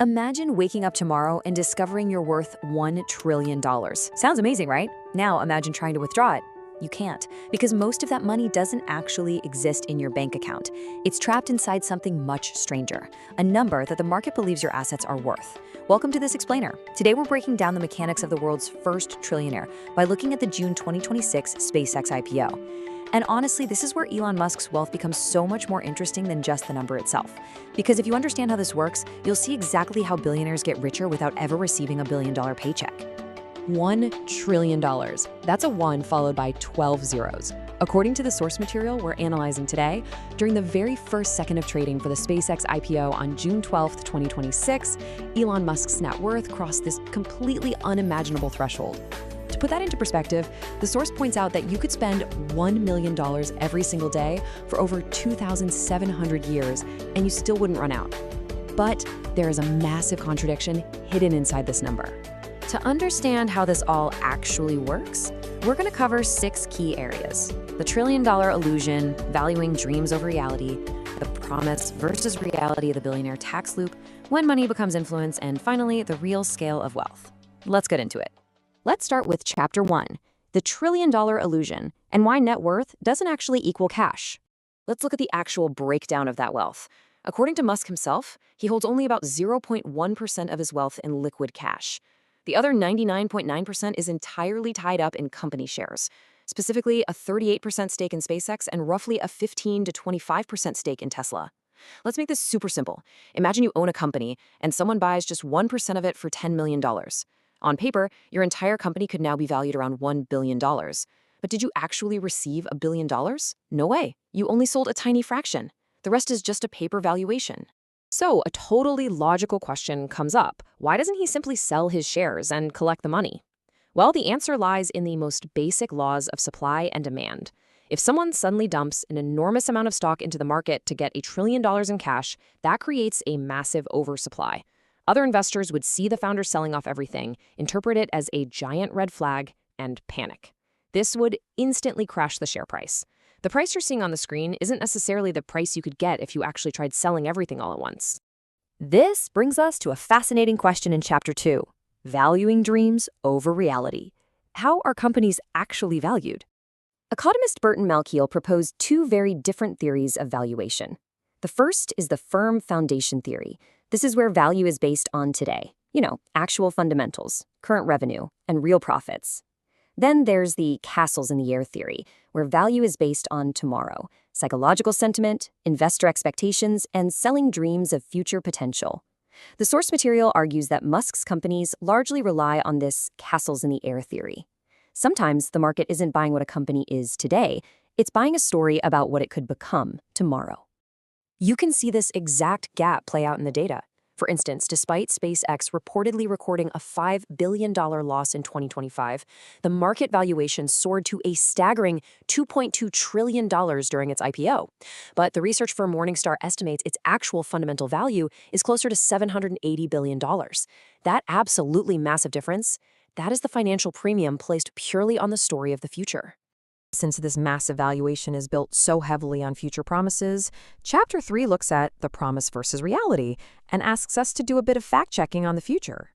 Imagine waking up tomorrow and discovering you're worth $1 trillion. Sounds amazing, right? Now imagine trying to withdraw it. You can't, because most of that money doesn't actually exist in your bank account. It's trapped inside something much stranger, a number that the market believes your assets are worth. Welcome to This Explainer. Today we're breaking down the mechanics of the world's first trillionaire by looking at the June 2026 SpaceX IPO. And honestly, this is where Elon Musk's wealth becomes so much more interesting than just the number itself. Because if you understand how this works, you'll see exactly how billionaires get richer without ever receiving a billion-dollar paycheck. $1 trillion. That's a 1 followed by 12 zeros. According to the source material we're analyzing today, during the very first second of trading for the SpaceX IPO on June 12, 2026, Elon Musk's net worth crossed this completely unimaginable threshold. To put that into perspective, the source points out that you could spend $1 million every single day for over 2,700 years, and you still wouldn't run out. But there is a massive contradiction hidden inside this number. To understand how this all actually works, we're going to cover 6 key areas: the trillion-dollar illusion, valuing dreams over reality, the promise versus reality of the billionaire tax loop, when money becomes influence, and finally, the real scale of wealth. Let's get into it. Let's start with Chapter 1, the trillion-dollar illusion, and why net worth doesn't actually equal cash. Let's look at the actual breakdown of that wealth. According to Musk himself, he holds only about 0.1% of his wealth in liquid cash. The other 99.9% is entirely tied up in company shares, specifically a 38% stake in SpaceX and roughly a 15 to 25% stake in Tesla. Let's make this super simple. Imagine you own a company and someone buys just 1% of it for $10 million. On paper, your entire company could now be valued around $1 billion. But did you actually receive $1 billion? No way. You only sold a tiny fraction. The rest is just a paper valuation. So a totally logical question comes up. Why doesn't he simply sell his shares and collect the money? Well, the answer lies in the most basic laws of supply and demand. If someone suddenly dumps an enormous amount of stock into the market to get $1 trillion in cash, that creates a massive oversupply. Other investors would see the founder selling off everything, interpret it as a giant red flag, and panic. This would instantly crash the share price. The price you're seeing on the screen isn't necessarily the price you could get if you actually tried selling everything all at once. This brings us to a fascinating question in Chapter 2, valuing dreams over reality. How are companies actually valued? Economist Burton Malkiel proposed 2 very different theories of valuation. The first is the firm foundation theory. This is where value is based on today. Actual fundamentals, current revenue, and real profits. Then there's the castles in the air theory, where value is based on tomorrow, psychological sentiment, investor expectations, and selling dreams of future potential. The source material argues that Musk's companies largely rely on this castles in the air theory. Sometimes the market isn't buying what a company is today, it's buying a story about what it could become tomorrow. You can see this exact gap play out in the data. For instance, despite SpaceX reportedly recording a $5 billion loss in 2025, the market valuation soared to a staggering $2.2 trillion during its IPO. But the research firm Morningstar estimates its actual fundamental value is closer to $780 billion. That absolutely massive difference, that is the financial premium placed purely on the story of the future. Since this massive valuation is built so heavily on future promises, Chapter 3 looks at the promise versus reality and asks us to do a bit of fact-checking on the future.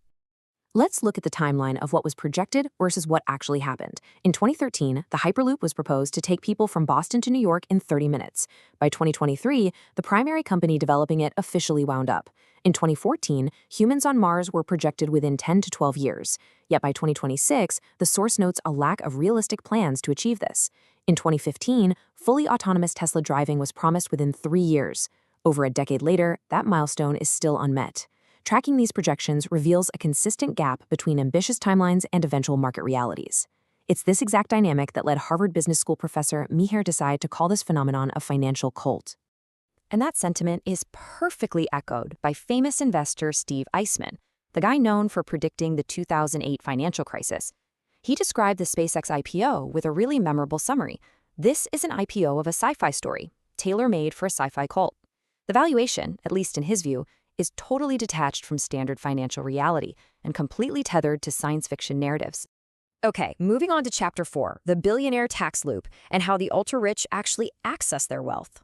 Let's look at the timeline of what was projected versus what actually happened. In 2013, the Hyperloop was proposed to take people from Boston to New York in 30 minutes. By 2023, the primary company developing it officially wound up. In 2014, humans on Mars were projected within 10 to 12 years. Yet by 2026, the source notes a lack of realistic plans to achieve this. In 2015, fully autonomous Tesla driving was promised within 3 years. Over a decade later, that milestone is still unmet. Tracking these projections reveals a consistent gap between ambitious timelines and eventual market realities. It's this exact dynamic that led Harvard Business School professor Miher Desai to call this phenomenon a financial cult. And that sentiment is perfectly echoed by famous investor Steve Eisman, the guy known for predicting the 2008 financial crisis. He described the SpaceX IPO with a really memorable summary. This is an IPO of a sci-fi story, tailor-made for a sci-fi cult. The valuation, at least in his view, is totally detached from standard financial reality and completely tethered to science fiction narratives. Okay, moving on to Chapter 4, the billionaire tax loop and how the ultra-rich actually access their wealth.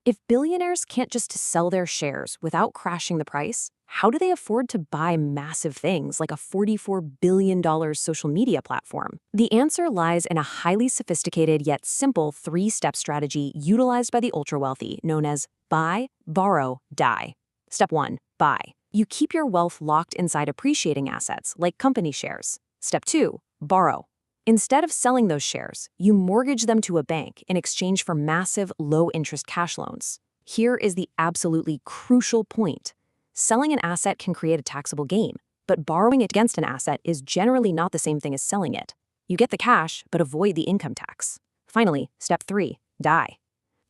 If billionaires can't just sell their shares without crashing the price, how do they afford to buy massive things like a $44 billion social media platform? The answer lies in a highly sophisticated yet simple three-step strategy utilized by the ultra-wealthy known as buy, borrow, die. Step 1. Buy. You keep your wealth locked inside appreciating assets like company shares. Step 2. Borrow. Instead of selling those shares, you mortgage them to a bank in exchange for massive, low-interest cash loans. Here is the absolutely crucial point. Selling an asset can create a taxable gain, but borrowing it against an asset is generally not the same thing as selling it. You get the cash, but avoid the income tax. Finally, step 3, die.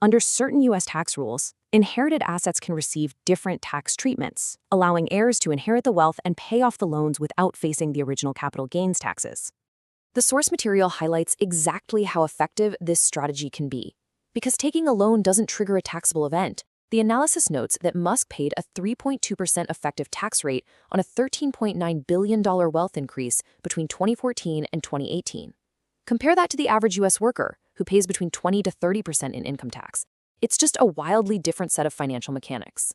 Under certain U.S. tax rules, inherited assets can receive different tax treatments, allowing heirs to inherit the wealth and pay off the loans without facing the original capital gains taxes. The source material highlights exactly how effective this strategy can be. Because taking a loan doesn't trigger a taxable event, the analysis notes that Musk paid a 3.2% effective tax rate on a $13.9 billion wealth increase between 2014 and 2018. Compare that to the average U.S. worker, who pays between 20 to 30% in income tax. It's just a wildly different set of financial mechanics.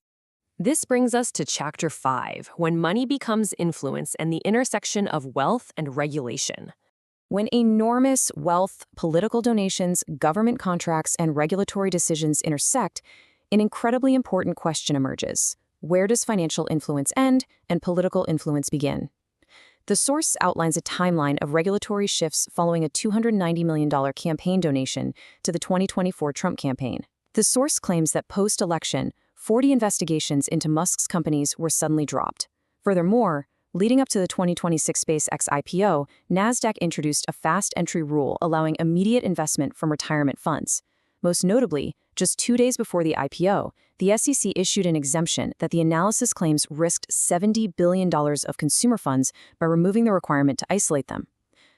This brings us to Chapter 5, when money becomes influence and the intersection of wealth and regulation. When enormous wealth, political donations, government contracts, and regulatory decisions intersect, an incredibly important question emerges. Where does financial influence end and political influence begin? The source outlines a timeline of regulatory shifts following a $290 million campaign donation to the 2024 Trump campaign. The source claims that post-election, 40 investigations into Musk's companies were suddenly dropped. Furthermore, leading up to the 2026 SpaceX IPO, NASDAQ introduced a fast entry rule allowing immediate investment from retirement funds. Most notably, just 2 days before the IPO, the SEC issued an exemption that the analysis claims risked $70 billion of consumer funds by removing the requirement to isolate them.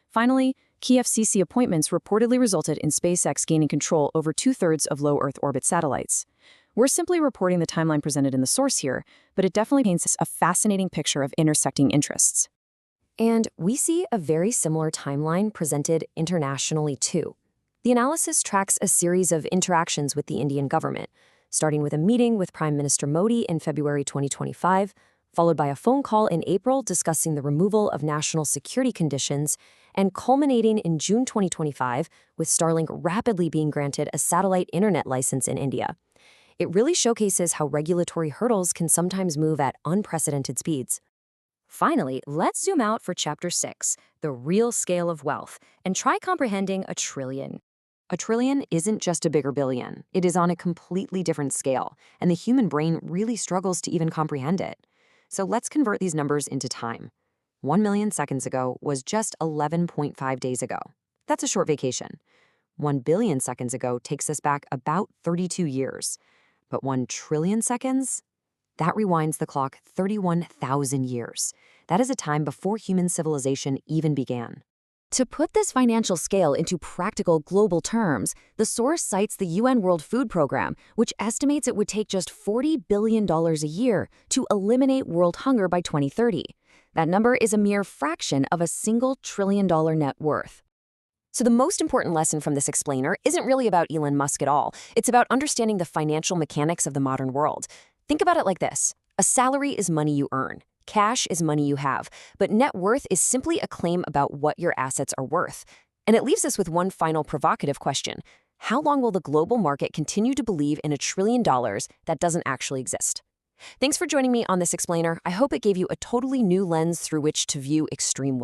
Finally, key FCC appointments reportedly resulted in SpaceX gaining control over 2/3 of low Earth orbit satellites. We're simply reporting the timeline presented in the source here, but it definitely paints a fascinating picture of intersecting interests. And we see a very similar timeline presented internationally too. The analysis tracks a series of interactions with the Indian government, starting with a meeting with Prime Minister Modi in February 2025, followed by a phone call in April discussing the removal of national security conditions, and culminating in June 2025 with Starlink rapidly being granted a satellite internet license in India. It really showcases how regulatory hurdles can sometimes move at unprecedented speeds. Finally, let's zoom out for Chapter 6, the real scale of wealth, and try comprehending a trillion. A trillion isn't just a bigger billion. It is on a completely different scale, and the human brain really struggles to even comprehend it. So let's convert these numbers into time. 1 million seconds ago was just 11.5 days ago. That's a short vacation. 1 billion seconds ago takes us back about 32 years. But 1 trillion seconds? That rewinds the clock 31,000 years. That is a time before human civilization even began. To put this financial scale into practical global terms, the source cites the UN World Food Program, which estimates it would take just $40 billion a year to eliminate world hunger by 2030. That number is a mere fraction of a single $1 trillion net worth. So the most important lesson from this explainer isn't really about Elon Musk at all. It's about understanding the financial mechanics of the modern world. Think about it like this. A salary is money you earn. Cash is money you have. But net worth is simply a claim about what your assets are worth. And it leaves us with one final provocative question. How long will the global market continue to believe in $1 trillion that doesn't actually exist? Thanks for joining me on this explainer. I hope it gave you a totally new lens through which to view extreme wealth.